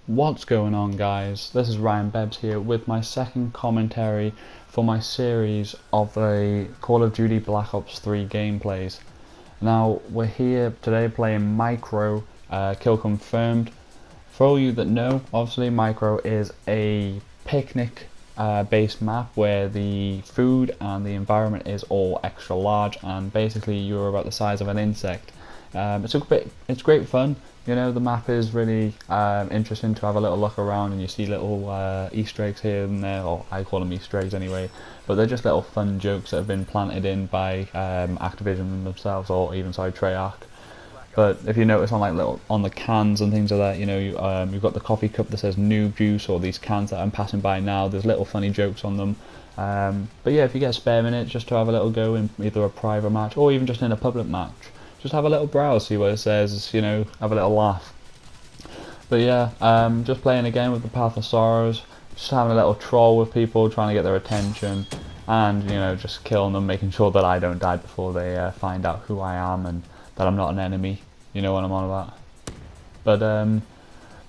What's going on, guys? This is Ryan Bebbs here with my second commentary for my series of a Call of Duty Black Ops 3 gameplays. Now, we're here today playing Micro, Kill Confirmed. For all you that know, obviously Micro is a picnic based map where the food and the environment is all extra large and basically you're about the size of an insect. It's great fun. You know, the map is really interesting to have a little look around, and you see little Easter eggs here and there, or I call them Easter eggs anyway, but they're just little fun jokes that have been planted in by Activision themselves, or even Treyarch. But if you notice on the cans and things like that, you know, you've got the coffee cup that says noob juice, or these cans that I'm passing by now, there's little funny jokes on them. But yeah, if you get a spare minute just to have a little go in either a private match or even just in a public match, just have a little browse, see what it says, you know, have a little laugh. But yeah, just playing again with the Path of Sorrows, just having a little troll with people, trying to get their attention, and you know, just killing them, making sure that I don't die before they find out who I am and that I'm not an enemy. You know what I'm on about.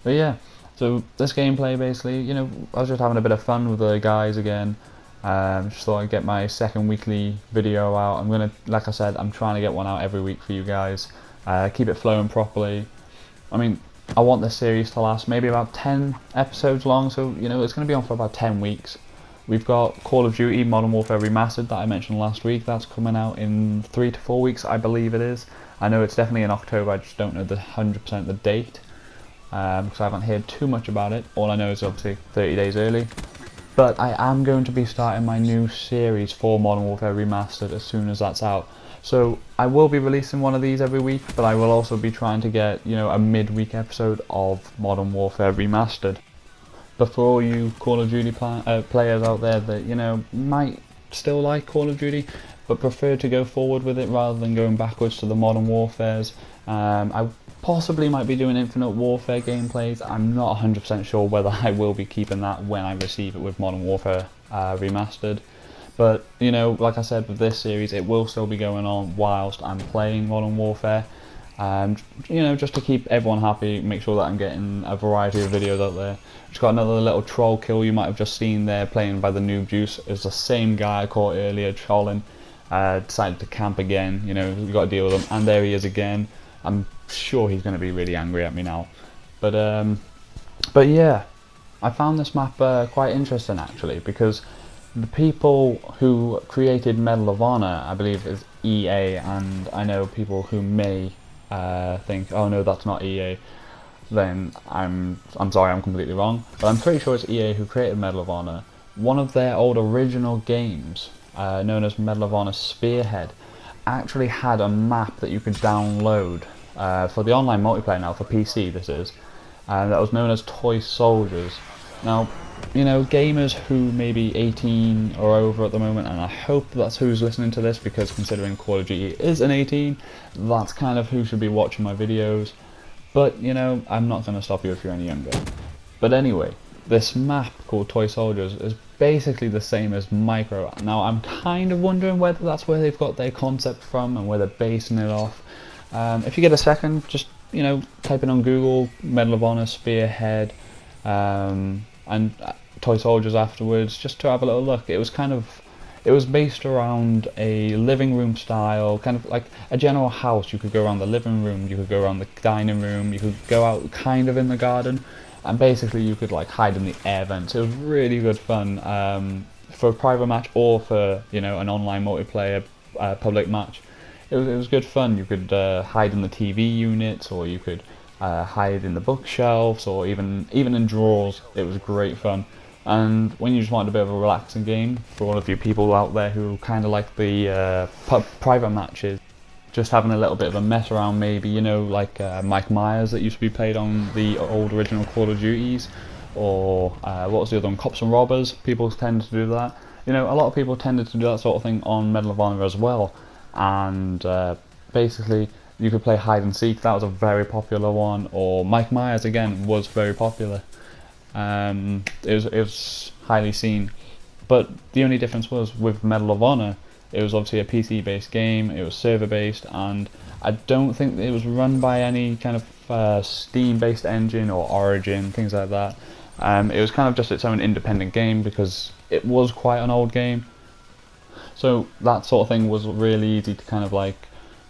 But yeah, so this gameplay basically, you know, I was just having a bit of fun with the guys again. Just thought I'd get my second weekly video out. I'm gonna, like I said, I'm trying to get one out every week for you guys. Keep it flowing properly. I mean, I want this series to last maybe about 10 episodes long, so you know, it's gonna be on for about 10 weeks. We've got Call of Duty Modern Warfare Remastered that I mentioned last week. That's coming out in 3 to 4 weeks, I believe it is. I know it's definitely in October, I just don't know the 100% the date, because I haven't heard too much about it. All I know is obviously 30 days early. But I am going to be starting my new series for Modern Warfare Remastered as soon as that's out. So I will be releasing one of these every week, but I will also be trying to get, you know, a mid-week episode of Modern Warfare Remastered. But for all you Call of Duty players out there that, you know, might still like Call of Duty, but prefer to go forward with it rather than going backwards to the Modern Warfares, I possibly might be doing Infinite Warfare gameplays. I'm not 100% sure whether I will be keeping that when I receive it with Modern Warfare Remastered. But, you know, like I said, with this series, it will still be going on whilst I'm playing Modern Warfare. You know, just to keep everyone happy, make sure that I'm getting a variety of videos out there. Just got another little troll kill you might have just seen there, playing by the noob juice. It's the same guy I caught earlier trolling. Decided to camp again, you know, we've got to deal with him, and there he is again. I'm sure he's going to be really angry at me now. But yeah, I found this map quite interesting actually, because the people who created Medal of Honor, I believe, is EA, and I know people who may think, oh no, that's not EA. Then I'm sorry, I'm completely wrong. But I'm pretty sure it's EA who created Medal of Honor. One of their old original games, known as Medal of Honor Spearhead, actually had a map that you could download for the online multiplayer now, for PC this is, that was known as Toy Soldiers. Now, you know, gamers who may be 18 or over at the moment, and I hope that's who's listening to this, because considering Call of Duty is an 18, that's kind of who should be watching my videos. But, you know, I'm not going to stop you if you're any younger. But anyway, this map called Toy Soldiers is basically the same as Micro. Now, I'm kind of wondering whether that's where they've got their concept from and where they're basing it off. If you get a second, just, you know, type in on Google Medal of Honor Spearhead and Toy Soldiers afterwards, just to have a little look. It was based around a living room style, kind of like a general house. You could go around the living room, you could go around the dining room, you could go out kind of in the garden, and basically you could like hide in the air vents. It was really good fun for a private match or for, you know, an online multiplayer public match. It was good fun. You could hide in the TV units, or you could hide in the bookshelves, or even in drawers. It was great fun. And when you just wanted a bit of a relaxing game, for all of you people out there who kind of like the private matches, just having a little bit of a mess around, maybe, you know, like Mike Myers that used to be played on the old original Call of Duties, or what was the other one, Cops and Robbers. People tend to do that. You know, a lot of people tended to do that sort of thing on Medal of Honor as well. And basically you could play hide and seek. That was a very popular one. Or Mike Myers again was very popular. It was highly seen, but the only difference was with Medal of Honor, it was obviously a PC based game, it was server based, and I don't think it was run by any kind of Steam-based engine or Origin, things like that. It was kind of just its own independent game because it was quite an old game. So that sort of thing was really easy to kind of like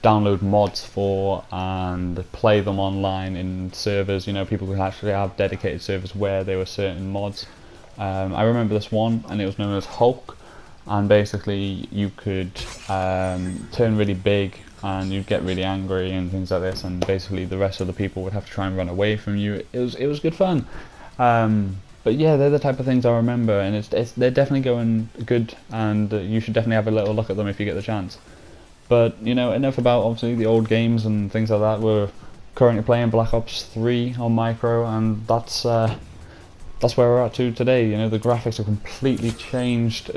download mods for and play them online in servers. People could actually have dedicated servers where there were certain mods. I remember this one, and it was known as Hulk, and basically you could turn really big and you'd get really angry and things like this, and basically the rest of the people would have to try and run away from you. It was good fun. But yeah, they're the type of things I remember, and they're definitely going good, and you should definitely have a little look at them if you get the chance. But enough about obviously the old games and things like that. We're currently playing BlackOps3 on micro, and that's where we're at to today. The graphics are completely changed.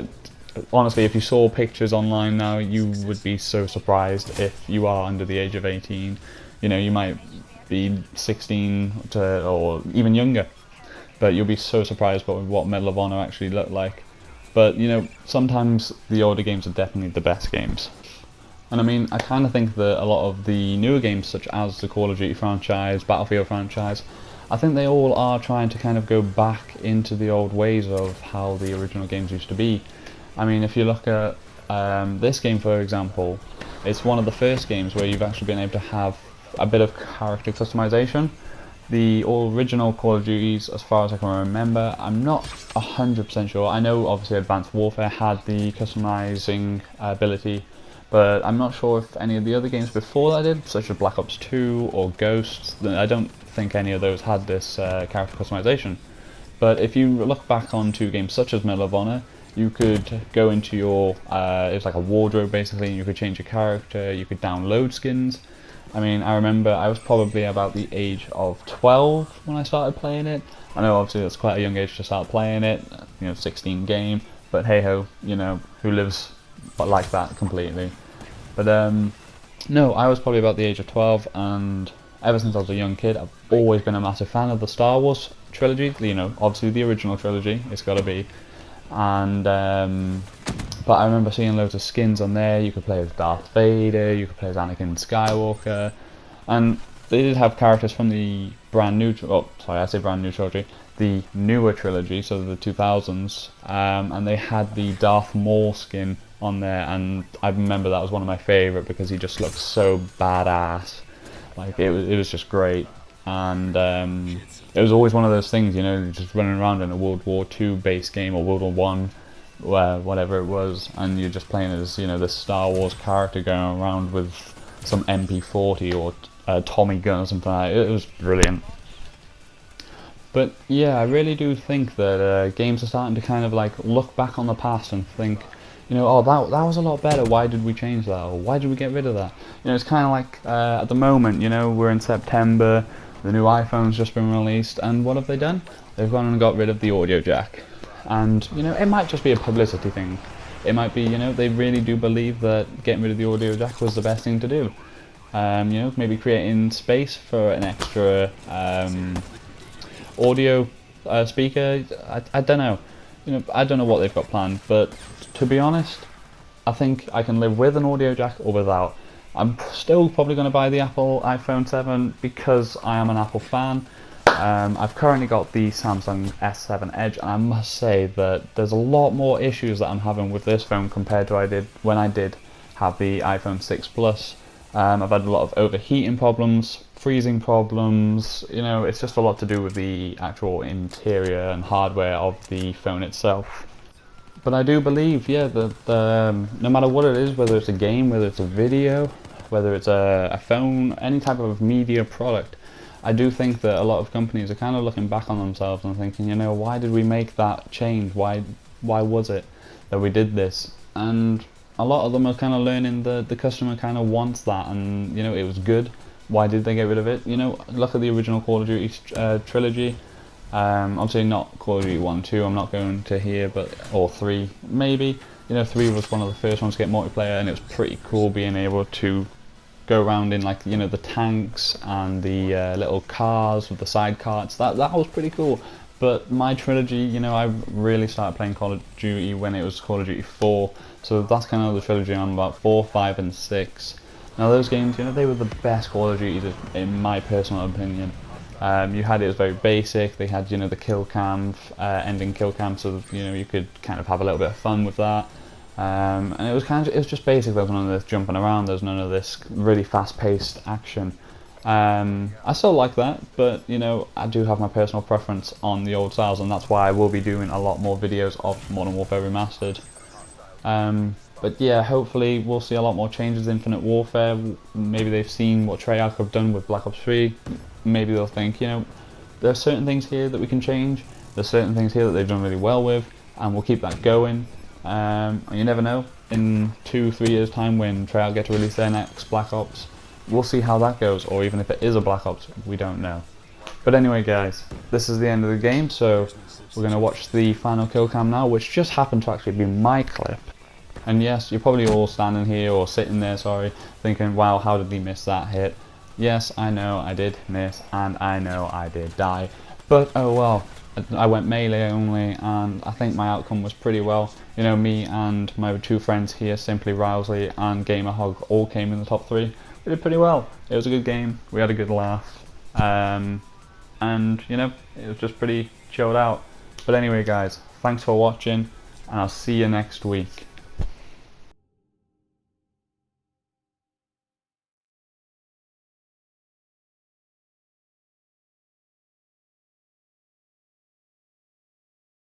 Honestly, if you saw pictures online now, you would be so surprised if you are under the age of 18. You might be 16 or even younger, but you'll be so surprised by what Medal of Honor actually looked like. But sometimes the older games are definitely the best games. And I mean, I kind of think that a lot of the newer games, such as the Call of Duty franchise, Battlefield franchise, I think they all are trying to kind of go back into the old ways of how the original games used to be. I mean, if you look at this game, for example, it's one of the first games where you've actually been able to have a bit of character customization. The original Call of Duties, as far as I can remember, I'm not 100% sure. I know obviously Advanced Warfare had the customizing ability, but I'm not sure if any of the other games before that did, such as Black Ops 2 or Ghosts. I don't think any of those had this character customization. But if you look back on two games such as Medal of Honor, you could go into your, it was like a wardrobe basically, and you could change your character, you could download skins. I mean, I remember I was probably about the age of 12 when I started playing it. I know obviously that's quite a young age to start playing it, 16 game, but hey ho, who lives like that completely. But no, I was probably about the age of 12, and ever since I was a young kid, I've always been a massive fan of the Star Wars trilogy, obviously the original trilogy, it's got to be. And but I remember seeing loads of skins on there. You could play as Darth Vader, you could play as Anakin Skywalker, and they did have characters from the brand new trilogy, the newer trilogy, so the 2000s, and they had the Darth Maul skin on there, and I remember that was one of my favourite because he just looked so badass. Like it was just great. And it was always one of those things, just running around in a World War II base game or World War I, whatever it was, and you're just playing as this Star Wars character going around with some MP40 or Tommy gun or something like that. It was brilliant. But yeah, I really do think that games are starting to kind of like look back on the past and think, oh, that was a lot better, why did we change that, or why did we get rid of that? It's kind of like at the moment, we're in September. The new iPhone's just been released, and what have they done? They've gone and got rid of the audio jack. And, it might just be a publicity thing. It might be, they really do believe that getting rid of the audio jack was the best thing to do. Maybe creating space for an extra audio speaker. I don't know. I don't know what they've got planned, but to be honest, I think I can live with an audio jack or without. I'm still probably going to buy the Apple iPhone 7 because I am an Apple fan. I've currently got the Samsung S7 Edge, and I must say that there's a lot more issues that I'm having with this phone compared to when I did have the iPhone 6 Plus. I've had a lot of overheating problems, freezing problems, it's just a lot to do with the actual interior and hardware of the phone itself. But I do believe, that no matter what it is, whether it's a game, whether it's a video, whether it's a phone, any type of media product, I do think that a lot of companies are kind of looking back on themselves and thinking, why did we make that change? Why was it that we did this? And a lot of them are kind of learning that the customer kind of wants that, and it was good. Why did they get rid of it? Look at the original Call of Duty trilogy. Obviously not Call of Duty 1, 2, I'm not going to here, or 3 maybe. 3 was one of the first ones to get multiplayer, and it was pretty cool being able to go around in like the tanks and the little cars with the side carts. That was pretty cool. But my trilogy, I really started playing Call of Duty when it was Call of Duty 4, so that's kind of the trilogy I'm about, 4, 5 and 6. Now those games, you know, they were the best Call of Duty in my personal opinion. You had it was very basic. They had, you know, the kill cam, ending kill cam, so you know you could kind of have a little bit of fun with that. And it was just basic. There was none of this jumping around. There was none of this really fast-paced action. I still like that, but you know, I do have my personal preference on the old styles, and that's why I will be doing a lot more videos of Modern Warfare Remastered. But yeah, hopefully we'll see a lot more changes in Infinite Warfare. Maybe they've seen what Treyarch have done with Black Ops 3. Maybe they'll think, you know, there are certain things here that we can change. There's certain things here that they've done really well with, and we'll keep that going. And you never know, in 2-3 years time when Treyarch get to release their next Black Ops, we'll see how that goes, or even if it is a Black Ops, we don't know. But anyway guys, this is the end of the game, so we're going to watch the final kill cam now, which just happened to actually be my clip. And yes, you're probably all standing here, or sitting there, sorry, thinking, wow, how did he miss that hit? Yes, I know I did miss, and I know I did die. But oh well, I went melee only, and I think my outcome was pretty well. You know, me and my two friends here, Simply Rousley and Gamerhog, all came in the top 3. We did pretty well. It was a good game, we had a good laugh, and you know, it was just pretty chilled out. But anyway guys, thanks for watching, and I'll see you next week.